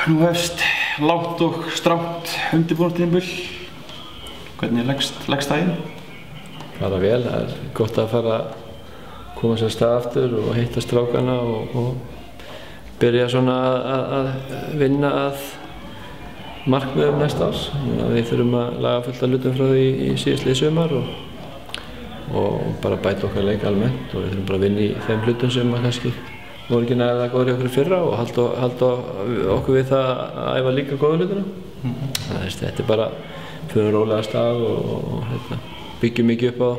Nú hefst langt og strangt undirbúningstímabil. Hvernig leggst það inn? Bara vel, það gott að fara að koma sér af stað aftur og hitta strákana og byrja svona að vinna að markmiðum næsta árs. Við þurfum að laga fullt af hlutum frá því í síðastliðið sumar og bara bæta okkar leik almennt og við þurfum bara að vinna í þeim hlutum sem kannski voru ekki nægilega góðir í okkur í fyrra og halda okkur við það að æfa líka góðu hlutina. Þetta bara fyrir rólega af stað og byggjum mikið upp á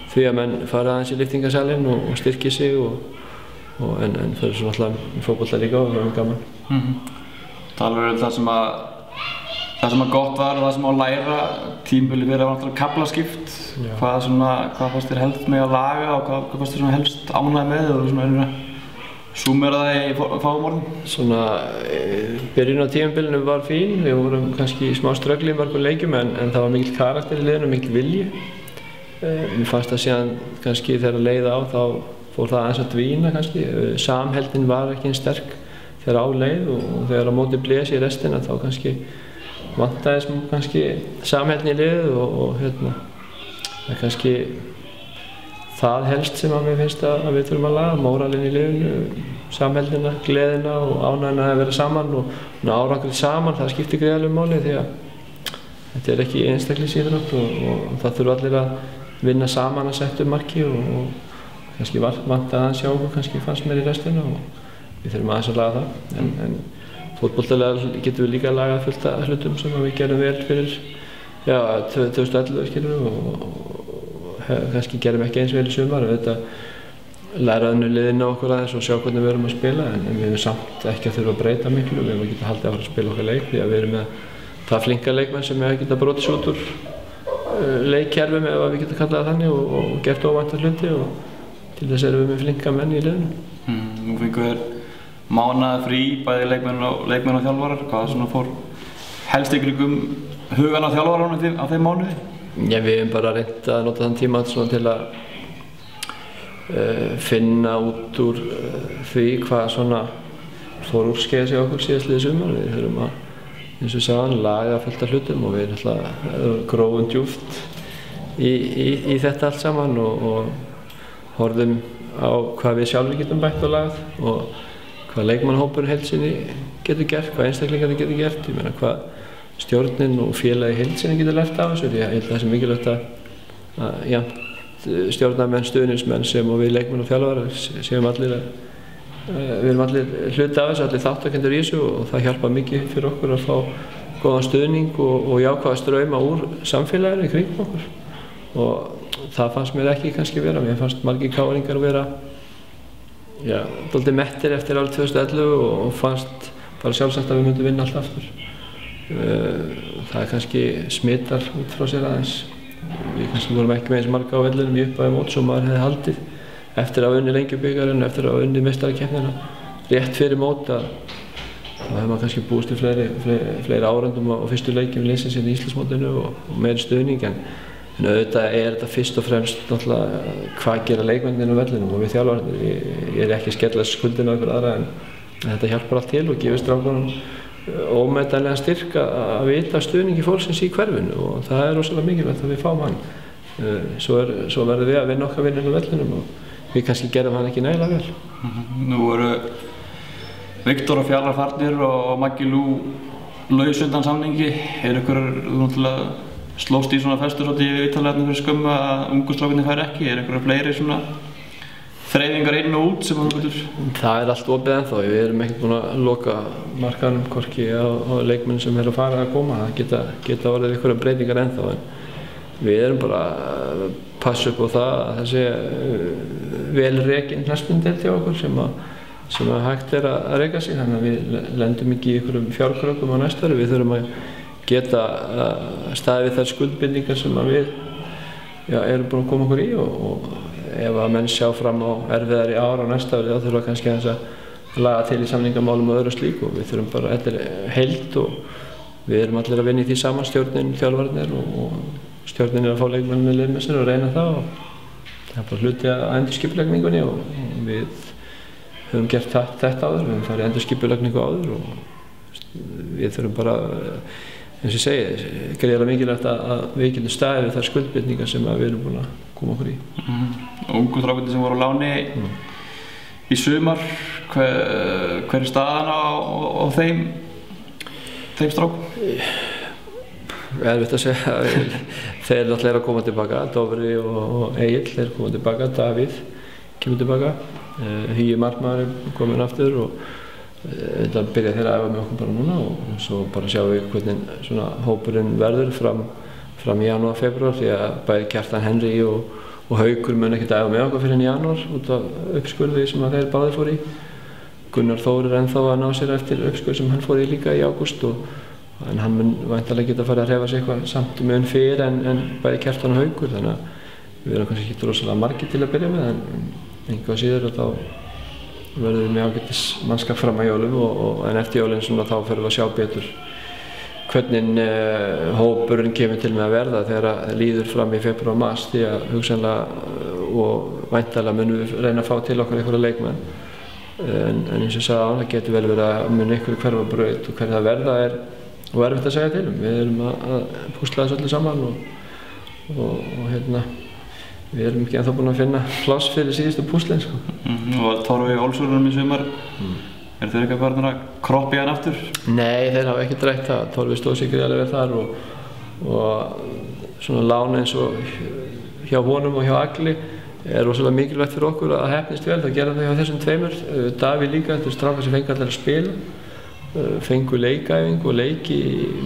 því að menn fara aðeins í lyftingasalinn og styrki sig en fyrir svo náttúrulega í fótbolta líka og það er gaman. Talar um það sem að gott var og það sem á að læra. Tímabilið var náttúrulega kaflaskipt. Hvað fannst þér helst með að laga og hvað fannst þér helst ánægð með og svona súmera það í fáum orðum? Byrjun á tímabilinu var fín. Við vorum kannski í smá ströggli í mörgum leikjum en það var mikill karakter í liðinu og mikill vilji. Mér fannst það síðan kannski þegar leið á þá fór það aðeins að dvína kannski. Samheldnin var ekki eins sterk þegar á leið og þegar á móti blés í restina þá kannski vantaði kannski samheldni í liðið og það er kannski það helst sem að mér finnst að við þurfum að laga, móralinn í liðinu, samheldnina, gleðina og ánægjuna að vera saman og árangrið saman, það skiptir gríðarlegu máli því að þetta er ekki einstaklingsíþrótt og það þurfa allir að vinna saman að setja marki og kannski vantaði aðeins hjá okkur, kannski fannst mér í restina og við þurfum aðeins að laga það. En fótboltalega getum við líka að laga fullt af hlutum sem við gerum vel fyrir 2011 skilur og kannski gerum ekki eins vel í sumar og þetta læra önnur liðin á okkur aðeins og sjá hvernig við erum að spila en við erum samt ekki að þurfa að breyta miklu, við erum að geta haldið að fara að spila okkar leik því að við erum með það flinka leikmenn sem við geta brotið út úr leikkerfum ef við geta kallað það þannig og gert óvænta hluti og til þess erum við með flinka menn í liðinu. Nú fengu þér mánaða frí, bæði leikmenn og þjálfarar. Hvað svona fór helst í kringum hugan á þjálfararunum á þeim mánuði? Við hefum bara reynt að nota þann tíma til að finna út úr því hvað svona fór úrskeiðis í okkur síðastliðið sumar. Við þurfum að, eins og sagðan, laga fullt af hlutum og við grófum djúpt í þetta allt saman og horfðum á hvað við sjálfur getum bætt og lagað og hvað leikmannahópurinn heild sinni getur gert, hvað einstaklingarnir getur gert. Ég meina hvað stjórnin og félagi heild sinni getur lært af þessu. Ég held að það sé mikilvægt að stjórnarmenn, stuðningsmenn sem og við leikmenn og þjálfarar við erum allir hluti af þessu, allir þáttakendur í þessu og það hjálpar mikið fyrir okkur að fá góðan stuðning og jákvæða strauma úr samfélaginu í kringum okkur. Og það fannst mér ekki kannski vera. Mér fannst margir káringar vera dálítið mettir eftir árið 2011 og fannst bara sjálfsagt að við myndum vinna allt aftur. Það kannski smittar út frá sér aðeins. Við kannski vorum ekki með eins marga á vellinum í upphafi móts og maður hefði haldið eftir að hafa unnið Lengjubikarinn, eftir að hafa unnið meistarakeppnina rétt fyrir mót þá hefði maður kannski búist við fleiri árendum á fyrstu leikjum liðsins í Íslandsmótinu og meiri stuðning en auðvitað er þetta fyrst og fremst náttúrulega hvað gera leikmennirnir á vellinum og við þjálfararnir. Ég er ekki að skella skuldina á einhver aðra en þetta hjálpar allt til og gefur strákunum ómetanlega styrk að vita stuðningi fólksins í hverfinu og það er rosalega mikilvægt að við fáum hann. Svo verðum við að vinna okkar vinninn á vellinum og við kannski gerum hann ekki nægilega vel. Nú voru Viktor og Fjallar farnir og Maggi Lú laus undan samningi. Er ykkur náttúrulega slóst í svona festur í viðtalinu fyrir skömmu að ungu strákarnir færi ekki? Er ykkur fleiri svona þreifingar inn og út sem þú getur? Það er allt opið ennþá. Við erum ekkert búin að loka markanum hvorki á leikmenn sem er að fara að koma. Það geta orðið einhverjar breytingar ennþá en við erum bara að passa upp á það að það sé vel rekin knattspyrnudeild hjá okkur sem að hægt er að reka sig þannig að við lendum ekki í einhverjum fjárkröggum á næsta ári. Við þurfum að geta staðið við þær skuldbindingar sem að við erum búin að koma okkur í og ef að menn sjá fram á erfiðari ár á næsta ári þá þurfa kannski að laga til í samningamálum og öðru slíku og við þurfum bara, þetta er heild og við erum allir að vinna í því saman, stjórnin, þjálfararnir og stjórnin er að fá leikmennina í lið með sér og reyna það og það er bara hluti að endurskipulagningunni og við höfum gert þetta áður, við höfum farið endurskipulagningu áður og Við þurfum bara, eins og ég segi, gríðarlega mikilvægt að við getum staðið við þær skuldbindningar sem við erum búin að koma okkur í. Ungu strákarnir sem voru á láni í sumar, hver er staðan á þeim strákum? Erfitt að segja. Þeir náttúrulega eru að koma tilbaka, Dofri og Egill, þeir koma tilbaka, Davíð kemur tilbaka, Hugi markmaður er komin aftur og þetta byrja þeir að æfa með okkur bara núna og svo bara sjáum við hvernig svona hópurinn verður fram í janúar, febrúar því að bæði Kjartan Henry og Haukur mun ekkert æfa með okkur fyrir í janúar út af uppskurði sem þeir báðir fór í. Gunnar Þór er ennþá að ná sér eftir uppskurð sem hann fór í líka í ágúst en hann mun væntanlega geta farið að hreyfa sig eitthvað samt mun fyrr en bæði Kjartan og Haukur þannig að við erum kannski ekki rosalega margir til að byrja með en einhvað síður og þá verðum við með ágætis mannskap fram að jólum en eftir jólinn svona þá fyrir við að sjá betur hvernig hópurinn kemur til með að verða þegar það líður fram í febrúar og mars því að hugsanlega og væntanlega munum við reyna að fá til okkar einhverja leikmenn en eins og ég sagði áðan það getur vel verið að mun einhverju hverfa braut og hvernig það verða er erfitt að segja til við erum að púsla þessu öllu saman og hérna við erum ekki ennþá búin að finna pláss fyrir síðustu púslin sko. Og Torfi Olsson í sumar, eru þeir eitthvað bara að kroppa í hann aftur? Nei, þeir hafa ekkert rætt það. Torfi stóð sig gríðarlega vel þar og svona lán eins og hjá honum og hjá Agli er rosalega mikilvægt fyrir okkur að heppnist vel. Það gera það hjá þessum tveimur. Davíð líka, þetta er strákar sem fengu allir að spila, fengu leikæfingu og leiki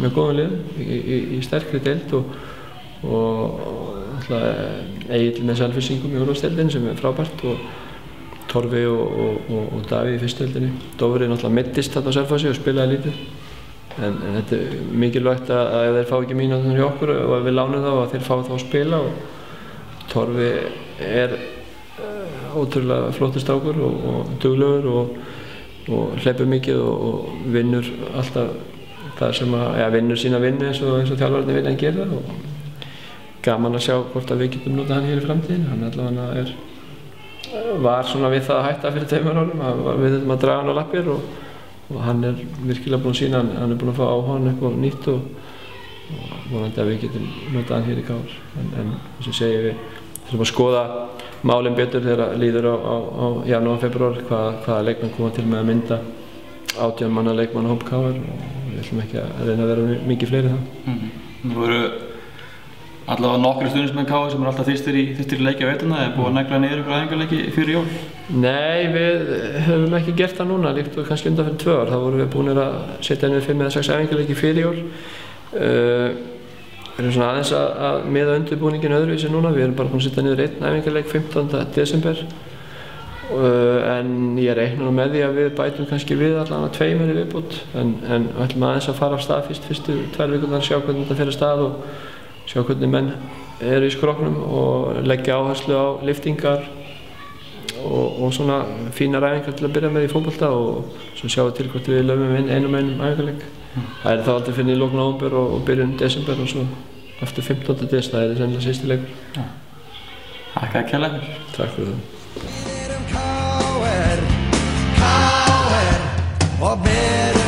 með góðum liðum í sterkri deild og Egill með Selfyssingum í úrvalsdeildinni sem er frábært og Torfi og Davíð í fyrstu deildinni. Dofri náttúrulega meiddist þarna á Selfossi og spilaði lítið en þetta er mikilvægt að ef þeir fá ekki mínútur hjá okkur og ef við lánum þá að þeir fá þá að spila og Torfi er ótrúlega flottur strákur og duglegur og hleypur mikið og vinnur alltaf það sem vinnur sína vinnu eins og þjálfararnir vilja hann gera og gaman að sjá hvort að við getum notað hann hér í framtíðinni. Hann allavega var svona við það að hætta fyrir 2 árum, við þurfum að draga hann á lappir og hann er virkilega búinn að sýna hann er búinn að fá áhugann upp á nýtt og vonandi að við getum notað hann hér í KR. En eins og segi við þurfum að skoða málin betur þegar líður á janúar, febrúar hvaða leikmenn koma til með að mynda 18 manna leikmannahóp KR og við ætlum ekki að reyna að vera mikið fleiri þá. Það voru allavega nokkrir stuðningsmenn KR sem alltaf þyrstir í leiki á veturna, er búið að negla niður ykkur æfingarleiki fyrir jól? Nei, við höfum ekki gert það núna, líkt og kannski undanfarið 2 ár. Þá vorum við búinir að setja inn við 5 eða 6 æfingarleiki fyrir jól. Við erum svona aðeins að miða undirbúningin öðruvísi núna. Við erum bara búin að setja niður 1 æfingarleik 15. desember. En ég reikna nú með því að við bætum kannski við allavega 2 í viðbót. En við ætlum aðeins að fara af stað fyrstu 2 vikurnar, sjá hvernig þetta fer af stað og sjá hvernig menn eru í skrokknum og leggja áherslu á lyftingar og svona fínar æfingar til að byrja með í fótbolta og svo sjáum við til hvort við löfum einum æfingarleik. Það er þá aldrei fyrir í lok nóvember og byrjun desember og svo eftir 15. des, það er sennilega síðasti leikur. Takk að kærlega fyrir. Takk fyrir það.